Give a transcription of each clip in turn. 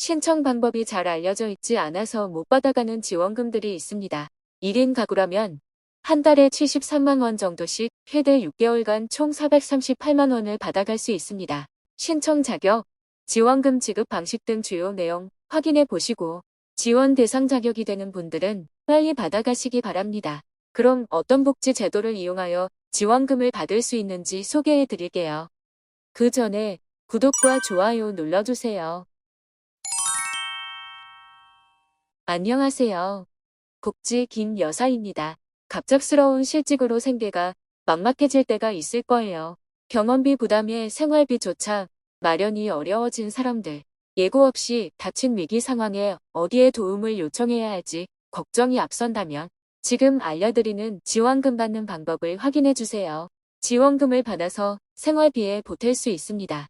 신청 방법이 잘 알려져 있지 않아서 못 받아가는 지원금들이 있습니다. 1인 가구라면 한 달에 73만 원 정도씩 최대 6개월간 총 438만 원을 받아갈 수 있습니다. 신청 자격, 지원금 지급 방식 등 주요 내용 확인해 보시고 지원 대상 자격이 되는 분들은 빨리 받아가시기 바랍니다. 그럼 어떤 복지 제도를 이용하여 지원금을 받을 수 있는지 소개해 드릴게요. 그 전에 구독과 좋아요 눌러주세요. 안녕하세요. 복지 김 여사입니다. 갑작스러운 실직으로 생계가 막막해질 때가 있을 거예요. 경험비 부담에 생활비조차 마련이 어려워진 사람들, 예고 없이 닥친 위기 상황에 어디에 도움을 요청해야 할지 걱정이 앞선다면 지금 알려드리는 지원금 받는 방법을 확인해 주세요. 지원금을 받아서 생활비에 보탤 수 있습니다.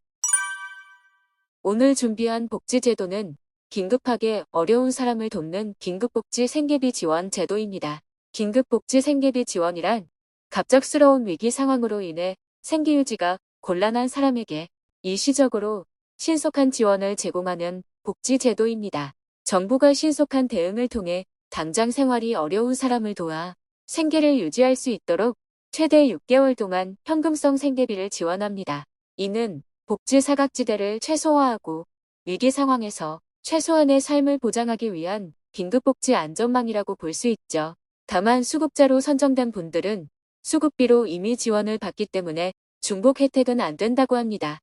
오늘 준비한 복지제도는 긴급하게 어려운 사람을 돕는 긴급복지 생계비 지원 제도입니다. 긴급복지 생계비 지원이란 갑작스러운 위기 상황으로 인해 생계유지가 곤란한 사람에게 일시적으로 신속한 지원을 제공하는 복지제도입니다. 정부가 신속한 대응을 통해 당장 생활이 어려운 사람을 도와 생계를 유지할 수 있도록 최대 6개월 동안 현금성 생계비를 지원합니다. 이는 복지 사각지대를 최소화하고 위기 상황에서 최소한의 삶을 보장하기 위한 긴급복지 안전망이라고 볼 수 있죠. 다만 수급자로 선정된 분들은 수급비로 이미 지원을 받기 때문에 중복 혜택은 안 된다고 합니다.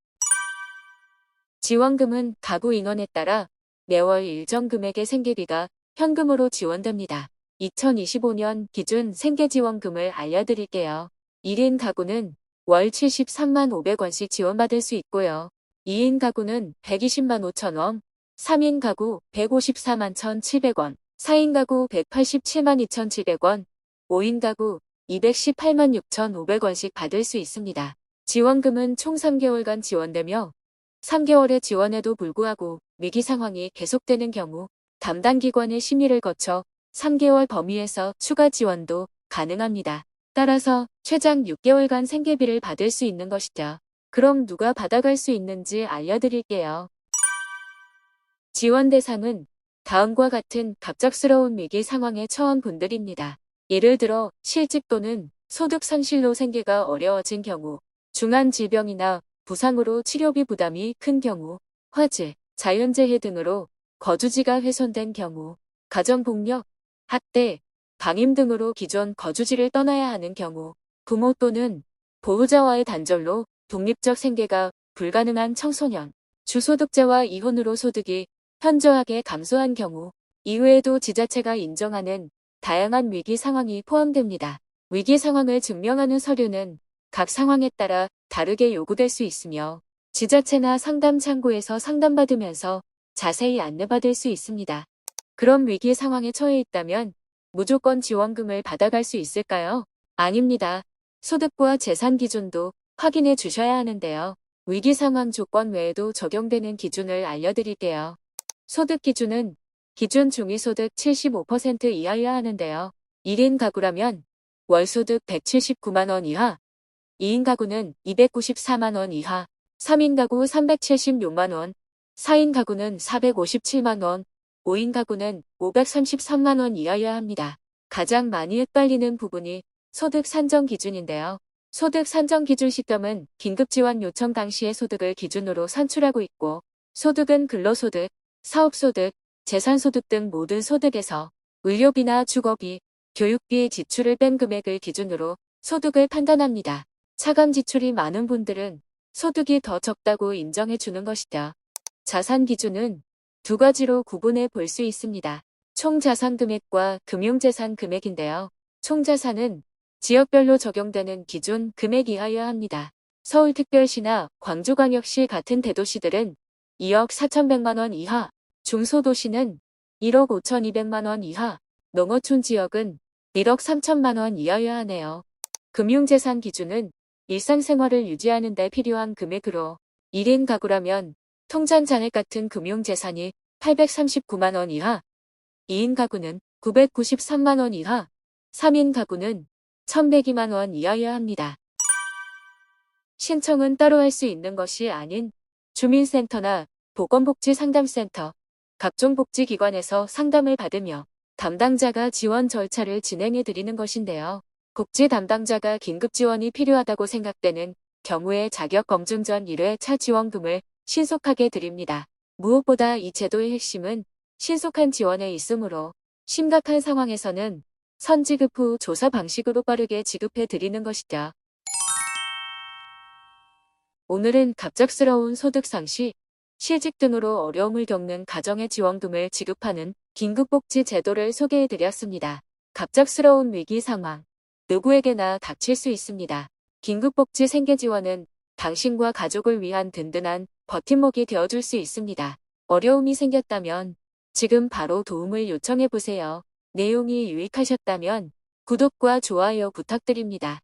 지원금은 가구 인원에 따라 매월 일정 금액의 생계비가 현금으로 지원됩니다. 2025년 기준 생계지원금을 알려드릴게요. 1인 가구는 월 73만 500원씩 지원받을 수 있고요. 2인 가구는 120만 5천 원, 3인 가구 154만 1,700원, 4인 가구 187만 2,700원, 5인 가구 218만 6,500원씩 받을 수 있습니다. 지원금은 총 3개월간 지원되며 3개월의 지원에도 불구하고 위기 상황이 계속되는 경우 담당 기관의 심의를 거쳐 3개월 범위에서 추가 지원도 가능합니다. 따라서 최장 6개월간 생계비를 받을 수 있는 것이죠. 그럼 누가 받아갈 수 있는지 알려드릴게요. 지원 대상은 다음과 같은 갑작스러운 위기 상황에 처한 분들입니다. 예를 들어 실직 또는 소득 상실로 생계가 어려워진 경우, 중한 질병이나 부상으로 치료비 부담이 큰 경우, 화재, 자연재해 등으로 거주지가 훼손된 경우, 가정폭력, 학대, 방임 등으로 기존 거주지를 떠나야 하는 경우, 부모 또는 보호자와의 단절로 독립적 생계가 불가능한 청소년, 주소득자와 이혼으로 소득이 현저하게 감소한 경우, 이외에도 지자체가 인정하는 다양한 위기 상황이 포함됩니다. 위기 상황을 증명하는 서류는 각 상황에 따라 다르게 요구될 수 있으며 지자체나 상담 창구에서 상담받으면서 자세히 안내받을 수 있습니다. 그럼 위기 상황에 처해 있다면 무조건 지원금을 받아갈 수 있을까요? 아닙니다. 소득과 재산 기준도 확인해 주셔야 하는데요. 위기 상황 조건 외에도 적용되는 기준을 알려드릴게요. 소득 기준은 기준 중위소득 75% 이하여야 하는데요. 1인 가구라면 월소득 179만 원 이하, 2인 가구는 294만 원 이하, 3인 가구 376만 원, 4인 가구는 457만 원, 5인 가구는 533만 원 이하여야 합니다. 가장 많이 헷갈리는 부분이 소득 산정 기준인데요. 소득 산정 기준 시점은 긴급지원 요청 당시의 소득을 기준으로 산출하고 있고, 소득은 근로소득, 사업소득, 재산소득 등 모든 소득에서 의료비나 주거비, 교육비 지출을 뺀 금액을 기준으로 소득을 판단합니다. 차감 지출이 많은 분들은 소득이 더 적다고 인정해 주는 것이죠. 자산 기준은 두 가지로 구분해 볼 수 있습니다. 총자산 금액과 금융재산 금액인데요. 총자산은 지역별로 적용되는 기준 금액 이하여야 합니다. 서울특별시나 광주광역시 같은 대도시들은 2억 4,100만 원 이하, 중소도시는 1억 5,200만 원 이하, 농어촌 지역은 1억 3천만 원 이하여야 하네요. 금융재산 기준은 일상생활을 유지하는 데 필요한 금액으로 1인 가구라면 통장 잔액 같은 금융재산이 839만 원 이하, 2인 가구는 993만 원 이하, 3인 가구는 1,102만 원 이하여야 합니다. 신청은 따로 할 수 있는 것이 아닌 주민센터나 보건복지상담센터, 각종 복지기관에서 상담을 받으며 담당자가 지원 절차를 진행해 드리는 것인데요. 복지 담당자가 긴급 지원이 필요하다고 생각되는 경우에 자격 검증 전 1회차 지원금을 신속하게 드립니다. 무엇보다 이 제도의 핵심은 신속한 지원에 있으므로 심각한 상황에서는 선지급 후 조사 방식으로 빠르게 지급해 드리는 것이죠. 오늘은 갑작스러운 소득 상실, 실직 등으로 어려움을 겪는 가정에 지원금을 지급하는 긴급복지 제도를 소개해 드렸습니다. 갑작스러운 위기 상황, 누구에게나 닥칠 수 있습니다. 긴급복지 생계지원은 당신과 가족을 위한 든든한 버팀목이 되어줄 수 있습니다. 어려움이 생겼다면 지금 바로 도움을 요청해 보세요. 내용이 유익하셨다면 구독과 좋아요 부탁드립니다.